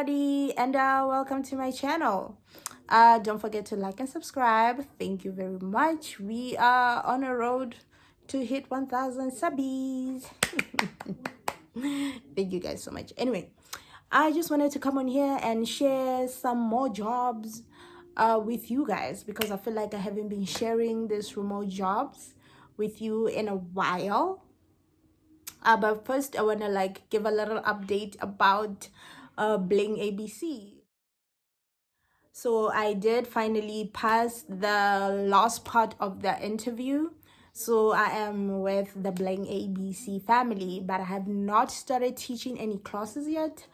everybody, and welcome to my channel. Don't forget to like and subscribe. Thank you very much. We are on a road to hit 1,000 subbies. Thank you guys so much. Anyway, I just wanted to come on here and share some more jobs with you guys, because I feel like I haven't been sharing this remote jobs with you in a while. But first I want to give a little update about Bling ABC. So I did finally pass the last part of the interview. So I am with the Bling ABC family, but I have not started teaching any classes yet.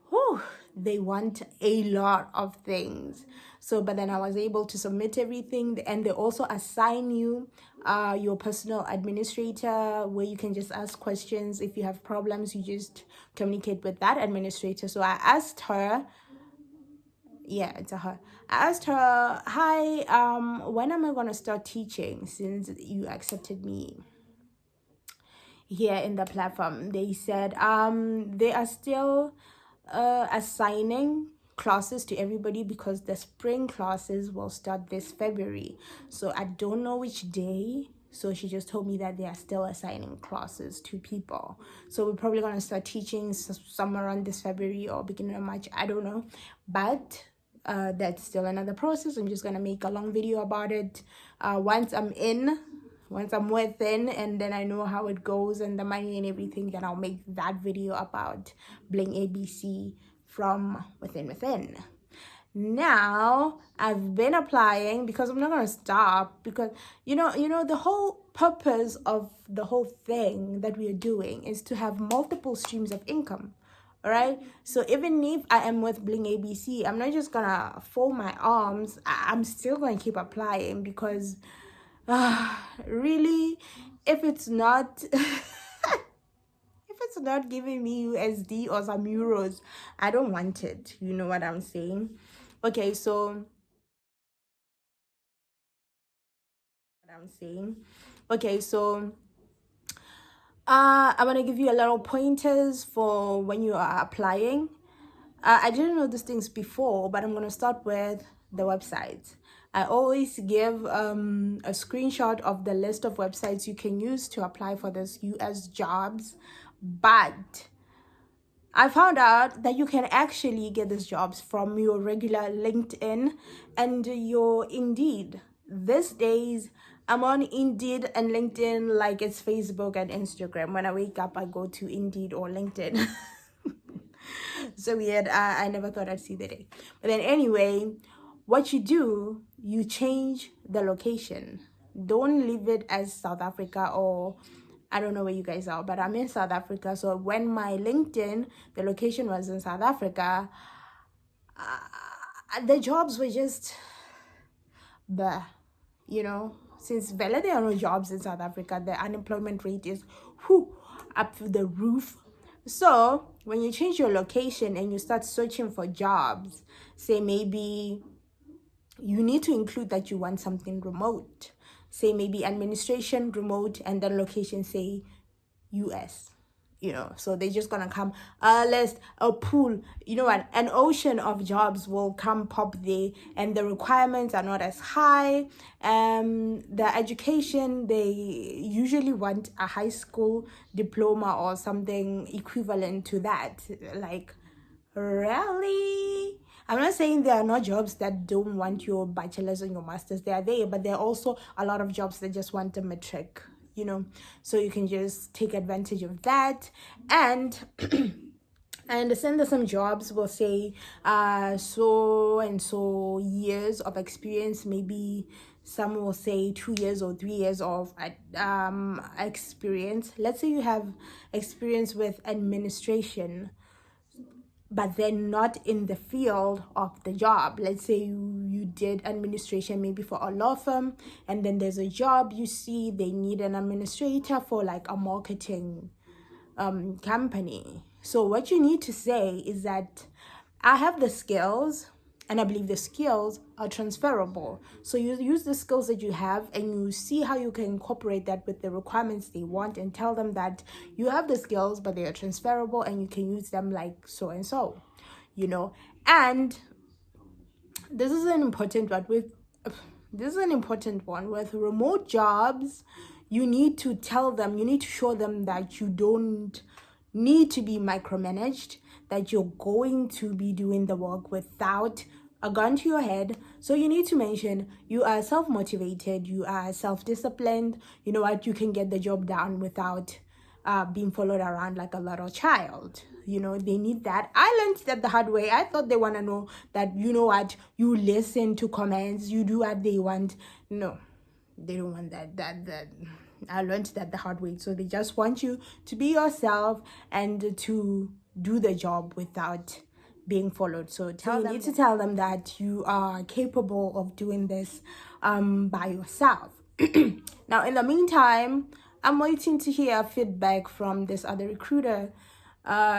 Whew, they want a lot of things. So but then I was able to submit everything, and they also assign you your personal administrator, where you can just ask questions. If you have problems, you just communicate with that administrator. So I asked her, yeah, it's a her. I asked her, hi, when am I gonna start teaching, since you accepted me here in the platform? They said they are still assigning classes to everybody, because the spring classes will start this February. So I don't know which day. So she just told me that they are still assigning classes to people. So we're probably going to start teaching somewhere around this February or beginning of March. I don't know. But that's still another process. I'm just going to make a long video about it once I'm within, and then I know how it goes and the money and everything. Then I'll make that video about Bling ABC from within. Now I've been applying, because I'm not gonna stop, because you know the whole purpose of the whole thing that we are doing is to have multiple streams of income. All right, so even if I am with Bling ABC, I'm not just gonna fold my arms. I'm still gonna keep applying, because really, if it's not if it's not giving me USD or some euros, I don't want it. You know what I'm saying? Okay, so I want to give you a little pointers for when you are applying. I didn't know these things before, but I'm going to start with the websites. I always give a screenshot of the list of websites you can use to apply for this US jobs, but I found out that you can actually get these jobs from your regular LinkedIn and your Indeed. These days, I'm on Indeed and LinkedIn like it's Facebook and Instagram. When I wake up, I go to Indeed or LinkedIn. So weird. I never thought I'd see the day. But then anyway, what you do, you change the location. Don't leave it as South Africa, or I don't know where you guys are, but I'm in South Africa. So when my LinkedIn, the location was in South Africa, the jobs were just the, since Vela, there are no jobs in South Africa, the unemployment rate is up to the roof. So when you change your location and you start searching for jobs, say maybe you need to include that you want something remote. Say maybe administration remote, and then location say US. So they're just gonna come a pool, an ocean of jobs will come pop there, and the requirements are not as high. The education, they usually want a high school diploma or something equivalent to that. Like, really? I'm not saying there are no jobs that don't want your bachelor's and your master's. They are there, but there are also a lot of jobs that just want a matric, so you can just take advantage of that. And I understand that some jobs will say so and so years of experience. Maybe some will say 2 years or 3 years of experience. Let's say you have experience with administration, but they're not in the field of the job. Let's say you did administration maybe for a law firm, and then there's a job you see they need an administrator for like a marketing company. So what you need to say is that I have the skills, and I believe the skills are transferable. So you use the skills that you have, and you see how you can incorporate that with the requirements they want, and tell them that you have the skills, but they are transferable and you can use them like so and so. And this is an important one with remote jobs. You need to show them that you don't need to be micromanaged, that you're going to be doing the work without a gun to your head. So you need to mention you are self-motivated, you are self-disciplined, you can get the job done without being followed around like a little child. They need that. I learned that the hard way. I thought they want to know that, you listen to comments, you do what they want. No, they don't want that. I learned that the hard way. So they just want you to be yourself and to do the job without being followed. So you need to tell them that you are capable of doing this by yourself. Now, in the meantime, I'm waiting to hear feedback from this other recruiter.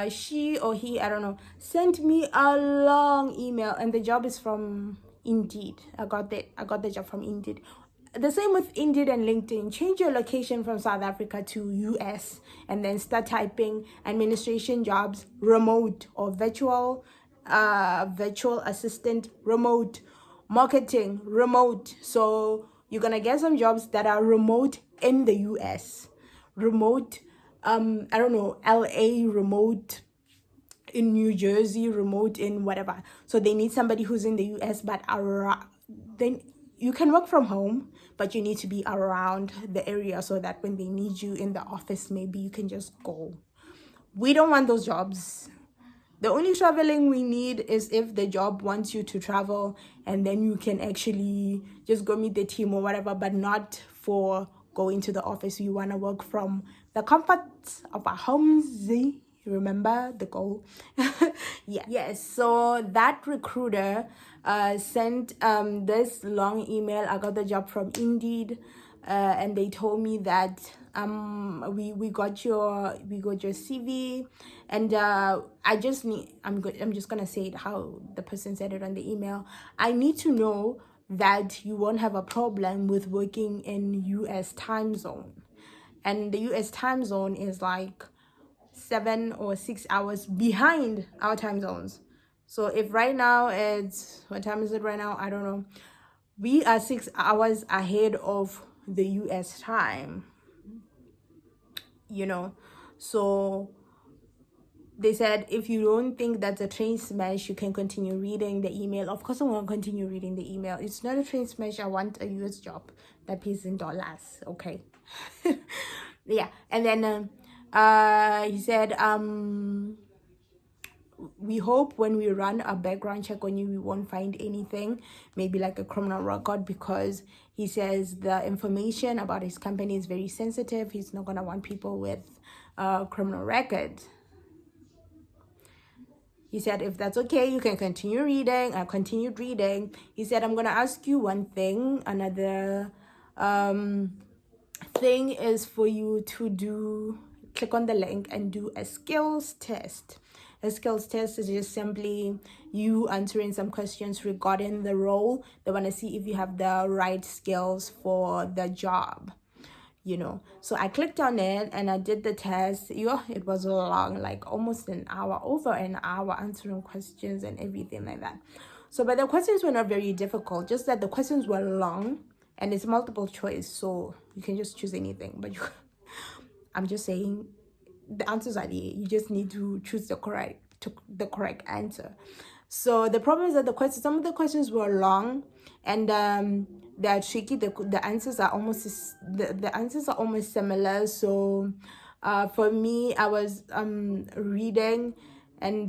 She or he, I don't know, sent me a long email, and the job is from Indeed. I got the job from Indeed. The same with Indeed and LinkedIn. Change your location from South Africa to US and then start typing administration jobs, remote or virtual assistant, remote, marketing, remote. So you're gonna get some jobs that are remote in the US, remote, I don't know, LA, remote in New Jersey, remote in whatever. So they need somebody who's in the US, but then you can work from home, but you need to be around the area so that when they need you in the office, maybe you can just go. We don't want those jobs. The only traveling we need is if the job wants you to travel, and then you can actually just go meet the team or whatever, but not for going to the office. You want to work from the comfort of our homes. Remember the goal? Yeah. Yes. So that recruiter sent this long email. I got the job from Indeed, and they told me that we got your CV, and I'm just gonna say it how the person said it on the email. I need to know that you won't have a problem with working in US time zone, and the US time zone is like 7 or 6 hours behind our time zones. So if right now what time is it right now? I don't know. We are 6 hours ahead of the US time, So they said, if you don't think that's a train smash, you can continue reading the email. Of course, I want to continue reading the email. It's not a train smash. I want a US job that pays in dollars. Okay. Yeah. And then he said, we hope when we run a background check on you, we won't find anything, maybe like a criminal record, because he says the information about his company is very sensitive. He's not going to want people with criminal records. He said, if that's okay, you can continue reading. I continued reading. He said, I'm going to ask you one thing. Another thing is for you to click on the link and do a skills test. A skills test is just simply you answering some questions regarding the role. They want to see if you have the right skills for the job. So I clicked on it and I did the test. It was long, like almost an hour, over an hour, answering questions and everything like that. So, but the questions were not very difficult, just that the questions were long and it's multiple choice, so you can just choose anything. But I'm just saying the answers are there. You just need to choose the correct answer. So the problem is that some of the questions were long and they are tricky. The answers are almost similar. So for me, I was reading and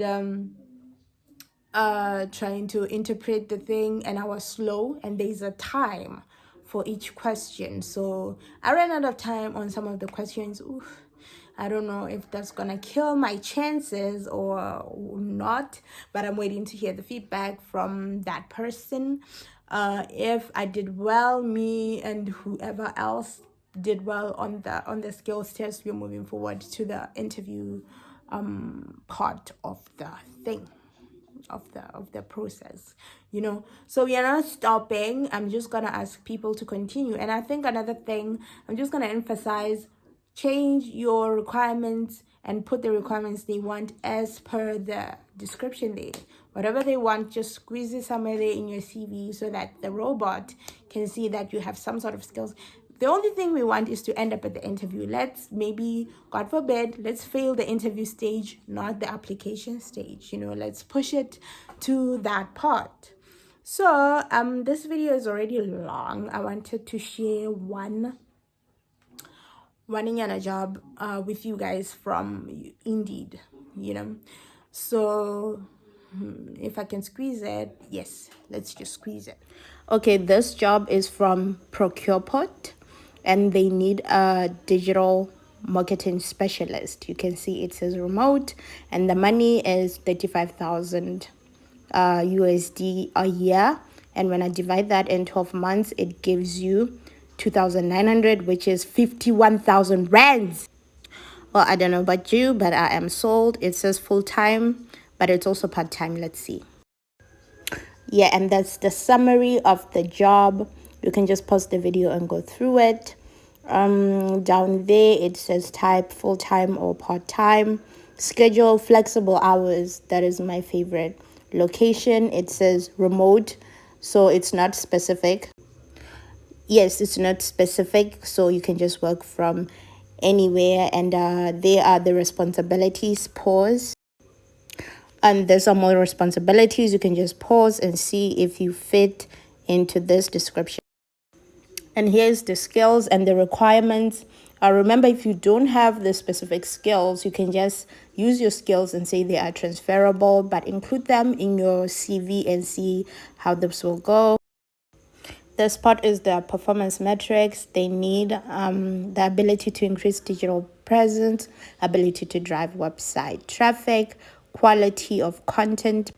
trying to interpret the thing, and I was slow, and there's a time for each question. So I ran out of time on some of the questions. Oof. I don't know if that's gonna kill my chances or not, but I'm waiting to hear the feedback from that person. If I did well, me and whoever else did well on the skills test, we're moving forward to the interview part of the thing, of the process. So we are not stopping. I'm just gonna ask people to continue. And I think another thing I'm just gonna emphasize, change your requirements and put the requirements they want as per the description there. Whatever they want, just squeeze it somewhere there in your CV so that the robot can see that you have some sort of skills. The only thing we want is to end up at the interview. Let's maybe, God forbid, let's fail the interview stage, not the application stage. Let's push it to that part. So this video is already long. I wanted to share one running on a job with you guys from Indeed. So if I can squeeze it, yes, let's just squeeze it. Okay, this job is from ProcurePort, and they need a digital marketing specialist. You can see it says remote, and the money is 35,000 USD a year. And when I divide that in 12 months, it gives you 2,900, which is 51,000 rands. Well, I don't know about you, but I am sold. It says full-time, but it's also part-time. Let's see. Yeah, and that's the summary of the job. You can just pause the video and go through it. Down there it says type full-time or part-time, schedule flexible hours. That is my favorite. Location, it says remote, so it's not specific. Yes, it's not specific, so you can just work from anywhere. And there are the responsibilities. Pause, and there's some more responsibilities. You can just pause and see if you fit into this description. And here's the skills and the requirements. Remember, if you don't have the specific skills, you can just use your skills and say they are transferable, but include them in your CV and see how this will go. This part is the performance metrics. They need the ability to increase digital presence, ability to drive website traffic, quality of content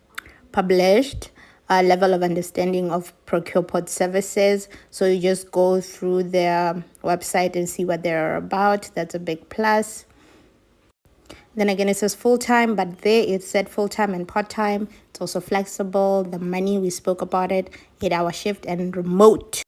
published, level of understanding of ProcurePort services. So you just go through their website and see what they're about. That's a big plus. Then again, it says full-time, but there it said full-time and part-time. It's also flexible. The money, we spoke about it, 8-hour shift and remote.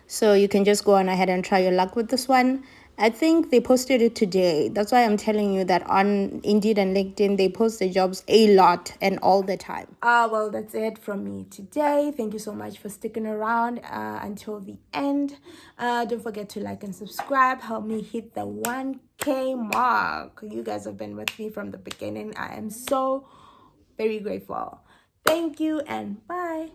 So you can just go on ahead and try your luck with this one. I think they posted it today. That's why I'm telling you that on Indeed and LinkedIn, they post the jobs a lot and all the time. Well, that's it from me today. Thank you so much for sticking around until the end. Don't forget to like and subscribe. Help me hit the 1K mark. You guys have been with me from the beginning. I am so very grateful. Thank you and bye.